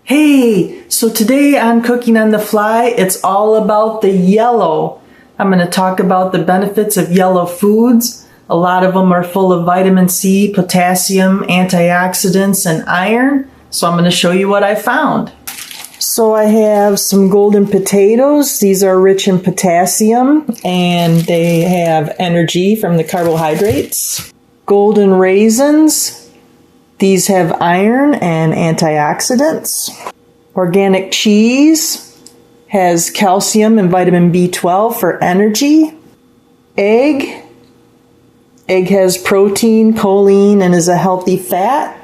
Hey, so today on Cooking on the Fly, it's all about the yellow. I'm going to talk about the benefits of yellow foods. A lot of them are full of vitamin C, potassium, antioxidants, and iron. So I'm going to show you what I found. So I have some golden potatoes. These are rich in potassium and they have energy from the carbohydrates. Golden raisins. These have iron and antioxidants. Organic cheese has calcium and vitamin B12 for energy. Egg has protein, choline, and is a healthy fat.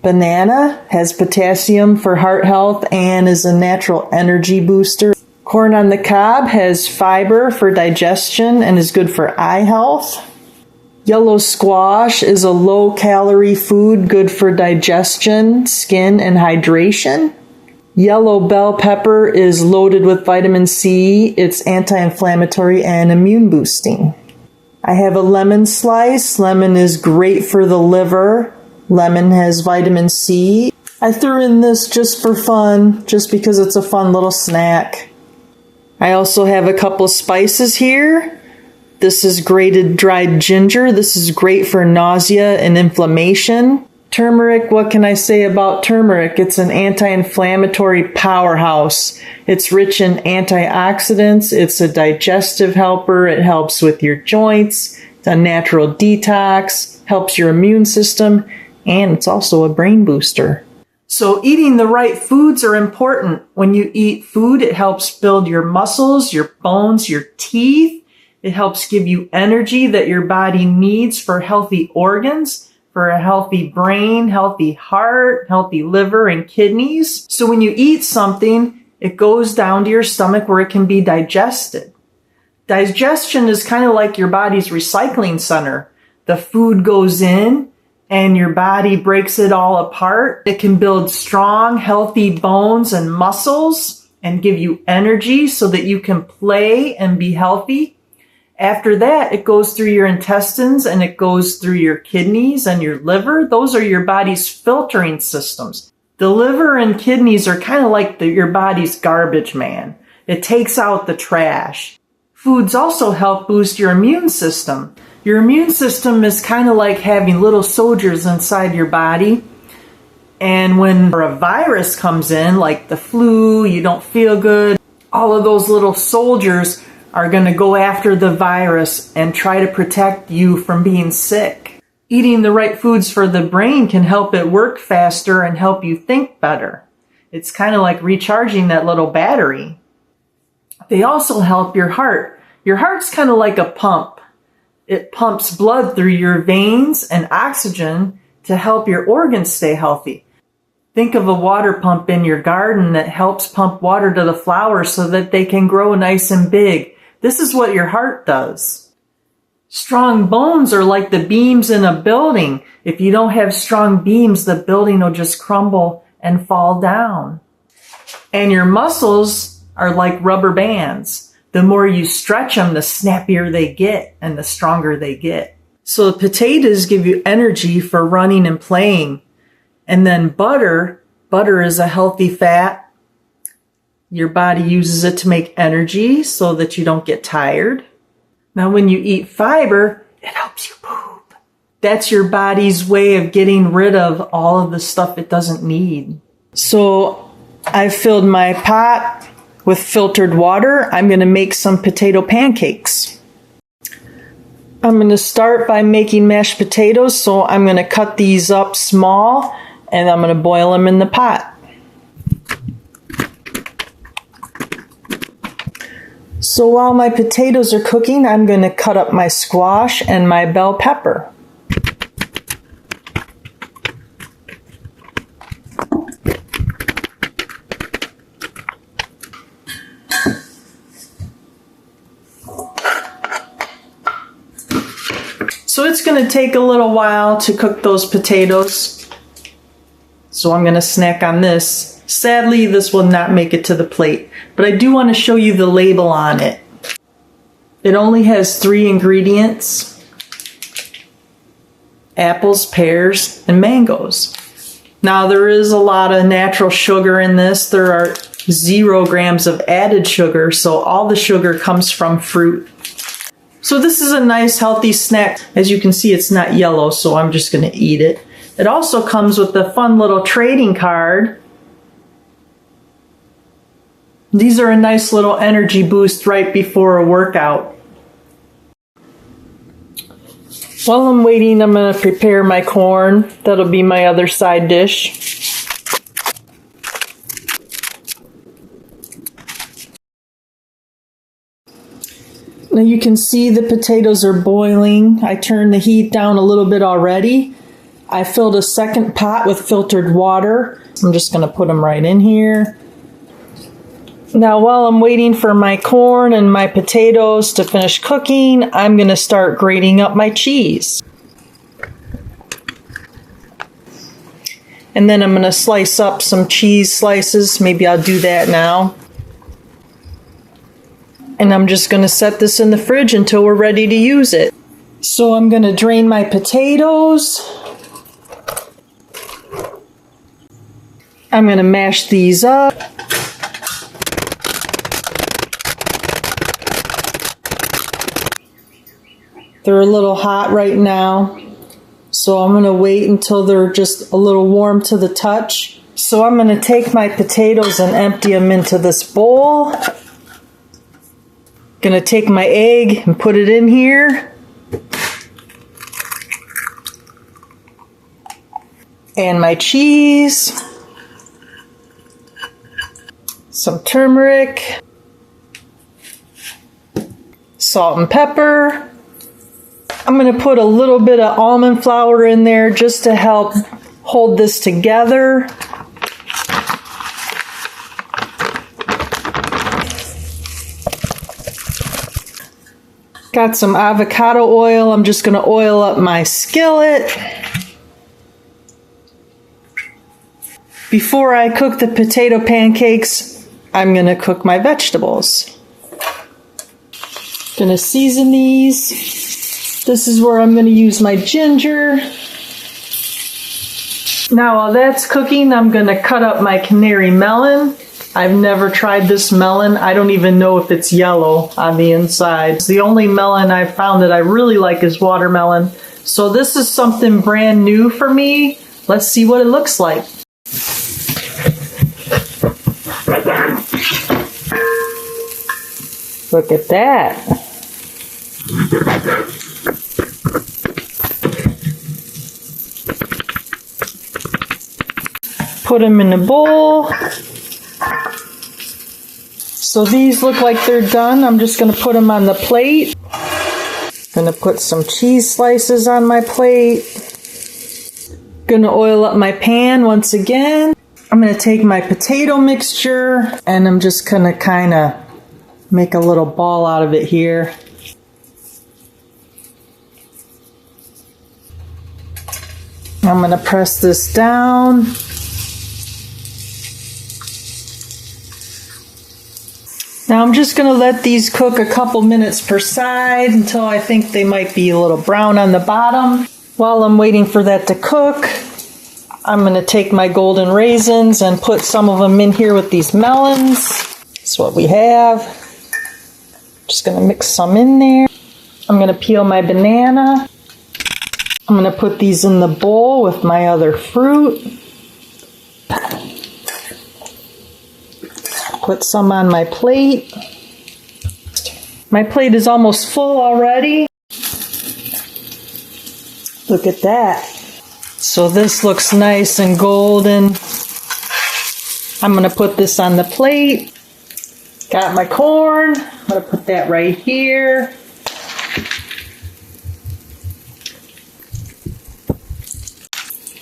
Banana has potassium for heart health and is a natural energy booster. Corn on the cob has fiber for digestion and is good for eye health. Yellow squash is a low-calorie food, good for digestion, skin, and hydration. Yellow bell pepper is loaded with vitamin C. It's anti-inflammatory and immune boosting. I have a lemon slice. Lemon is great for the liver. Lemon has vitamin C. I threw in this just for fun, just because it's a fun little snack. I also have a couple spices here. This is grated dried ginger. This is great for nausea and inflammation. Turmeric, what can I say about turmeric? It's an anti-inflammatory powerhouse. It's rich in antioxidants. It's a digestive helper. It helps with your joints. It's a natural detox, helps your immune system, and it's also a brain booster. So eating the right foods are important. When you eat food, it helps build your muscles, your bones, your teeth. It helps give you energy that your body needs for healthy organs, for a healthy brain, healthy heart, healthy liver, and kidneys. So when you eat something, it goes down to your stomach where it can be digested. Digestion is kind of like your body's recycling center. The food goes in and your body breaks it all apart. It can build strong, healthy bones and muscles and give you energy so that you can play and be healthy. After that, it goes through your intestines and it goes through your kidneys and your liver. Those are your body's filtering systems. The liver and kidneys are kind of like your body's garbage man. It takes out the trash. Foods also help boost your immune system. Your immune system is kind of like having little soldiers inside your body. And when a virus comes in, like the flu, you don't feel good, all of those little soldiers are going to go after the virus and try to protect you from being sick. Eating the right foods for the brain can help it work faster and help you think better. It's kind of like recharging that little battery. They also help your heart. Your heart's kind of like a pump. It pumps blood through your veins and oxygen to help your organs stay healthy. Think of a water pump in your garden that helps pump water to the flowers so that they can grow nice and big. This is what your heart does. Strong bones are like the beams in a building. If you don't have strong beams, the building will just crumble and fall down. And your muscles are like rubber bands. The more you stretch them, the snappier they get and the stronger they get. So the potatoes give you energy for running and playing. And then butter is a healthy fat. Your body uses it to make energy so that you don't get tired. Now, when you eat fiber, it helps you poop. That's your body's way of getting rid of all of the stuff it doesn't need. So I filled my pot with filtered water. I'm going to make some potato pancakes. I'm going to start by making mashed potatoes. So I'm going to cut these up small and I'm going to boil them in the pot. So while my potatoes are cooking, I'm going to cut up my squash and my bell pepper. So it's going to take a little while to cook those potatoes. So I'm going to snack on this. Sadly, this will not make it to the plate, but I do want to show you the label on it. It only has 3 ingredients: apples, pears, and mangoes. Now there is a lot of natural sugar in this. There are 0 grams of added sugar, so all the sugar comes from fruit. So this is a nice healthy snack. As you can see, it's not yellow, so I'm just going to eat it. It also comes with a fun little trading card. These are a nice little energy boost right before a workout. While I'm waiting, I'm going to prepare my corn. That'll be my other side dish. Now you can see the potatoes are boiling. I turned the heat down a little bit already. I filled a second pot with filtered water. I'm just going to put them right in here. Now while I'm waiting for my corn and my potatoes to finish cooking, I'm going to start grating up my cheese. And then I'm going to slice up some cheese slices. Maybe I'll do that now. And I'm just going to set this in the fridge until we're ready to use it. So I'm going to drain my potatoes. I'm going to mash these up. They're a little hot right now, so I'm going to wait until they're just a little warm to the touch. So I'm going to take my potatoes and empty them into this bowl. Going to take my egg and put it in here. And my cheese. Some turmeric. Salt and pepper. I'm going to put a little bit of almond flour in there just to help hold this together. Got some avocado oil. I'm just going to oil up my skillet. Before I cook the potato pancakes, I'm going to cook my vegetables. Going to season these. This is where I'm going to use my ginger. Now while that's cooking, I'm going to cut up my Canary melon. I've never tried this melon. I don't even know if it's yellow on the inside. The only melon I've found that I really like is watermelon. So this is something brand new for me. Let's see what it looks like. Look at that. Put them in a bowl. So these look like they're done. I'm just going to put them on the plate. Going to put some cheese slices on my plate. Going to oil up my pan once again. I'm going to take my potato mixture and I'm just going to kind of make a little ball out of it here. I'm going to press this down. Now I'm just going to let these cook a couple minutes per side until I think they might be a little brown on the bottom. While I'm waiting for that to cook, I'm going to take my golden raisins and put some of them in here with these melons. That's what we have. Just going to mix some in there. I'm going to peel my banana. I'm going to put these in the bowl with my other fruit. Put some on my plate. My plate is almost full already. Look at that. So this looks nice and golden. I'm going to put this on the plate. Got my corn. I'm going to put that right here.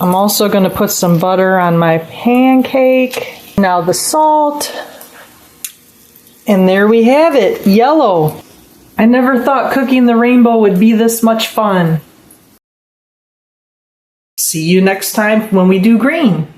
I'm also going to put some butter on my pancake. Now the salt. And there we have it, yellow. I never thought cooking the rainbow would be this much fun. See you next time when we do green.